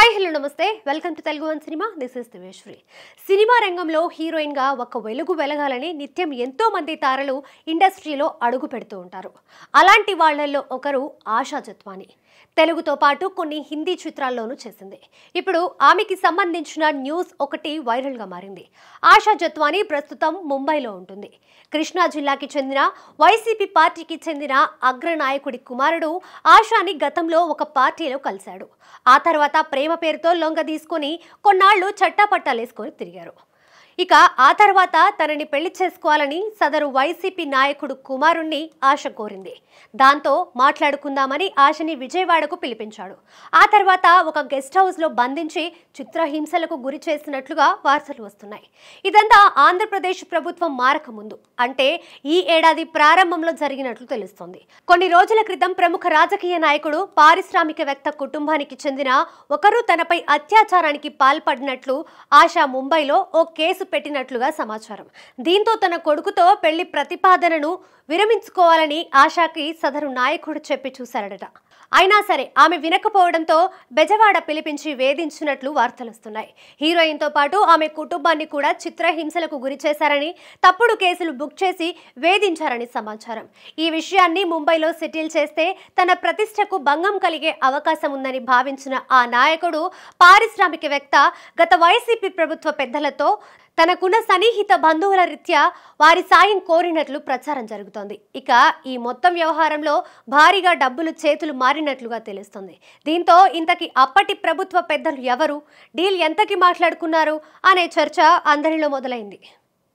Hi hello నమస్తే welcome to Telugu one cinema this is దివేశ్వరి. Cinema రంగంలో heroine గా ఒక వెలుగు వెలగాలని నిత్యం ఎంతో మంది తారలు ఇండస్ట్రీలో అడుగు పెడుతూ ఉంటారు. అలాంటి వాళ్ళల్లో ఒకరు ఆశా జత్వాని. తెలుగుతో పాటు కొన్ని హిందీ చిత్రాల్లోనూ చేసింది. ఇప్పుడు ఆమెకి సంబంధించిన న్యూస్ ఒకటి వైరల్ గా మారింది. ఆశా జత్వాని ప్రస్తుతం ముంబైలో ఉంటుంది. కృష్ణా జిల్లాకి చెందిన వైసీపీ పార్టీకి చెందిన అగ్రనాయకుడి కుమారుడు ఆశాని గతంలో ఒక పార్టీలో కలిశాడు. ఆ తర్వాత ప్రేమ పేరుతో లొంగ తీసుకొని కొన్నాళ్లు చట్టాపట్టాలేసుకొని తిరిగారు. ఇక ఆ తర్వాత తనని పెళ్లి చేసుకోవాలని సదరు వైసీపీ నాయకుడు కుమారుణ్ణి ఆశ కోరింది. దాంతో మాట్లాడుకుందామని ఆశని విజయవాడకు పిలిపించాడు. ఆ తర్వాత ఒక గెస్ట్ హౌస్ లో బంధించి చిత్రహింసలకు గురి చేసినట్లుగా వార్తలు వస్తున్నాయి. ఇదంతా ఆంధ్రప్రదేశ్ ప్రభుత్వం మారక ముందు, అంటే ఈ ఏడాది ప్రారంభంలో జరిగినట్లు తెలుస్తోంది. కొన్ని రోజుల క్రితం ప్రముఖ రాజకీయ నాయకుడు, పారిశ్రామికవేత్త కుటుంబానికి చెందిన ఒకరు తనపై అత్యాచారానికి పాల్పడినట్లు ఆశ ముంబైలో ఓ కేసు పెట్టినట్లుగా సమాచారం. దీంతో తన కొడుకుతో పెళ్లి ప్రతిపాదనను విరమించుకోవాలని ఆశాకి సదరు నాయకుడు చెప్పి చూశారట. అయినా సరే ఆమె వినకపోవడంతో బెజవాడ పిలిపించి వేధించినట్లు వార్తలొస్తున్నాయి. హీరోయిన్తో పాటు ఆమె కుటుంబాన్ని కూడా చిత్రహింసలకు గురి చేశారని, తప్పుడు కేసులు బుక్ చేసి వేధించారని సమాచారం. ఈ విషయాన్ని ముంబైలో సెటిల్ చేస్తే తన ప్రతిష్టకు భంగం కలిగే అవకాశం ఉందని భావించిన ఆ నాయకుడు, పారిశ్రామికవేత్త గత వైసీపీ ప్రభుత్వ పెద్దలతో తనకున్న సన్నిహిత బంధువుల రీత్యా వారి సాయం కోరినట్లు ప్రచారం జరుగుతోంది. ఇక ఈ మొత్తం వ్యవహారంలో భారీగా డబ్బులు చేతులు మారినట్లుగా తెలుస్తుంది. దీంతో ఇంతకీ అప్పటి ప్రభుత్వ పెద్దలు ఎవరు, డీల్ ఎంతకి మాట్లాడుకున్నారు అనే చర్చ అందరిలో మొదలైంది.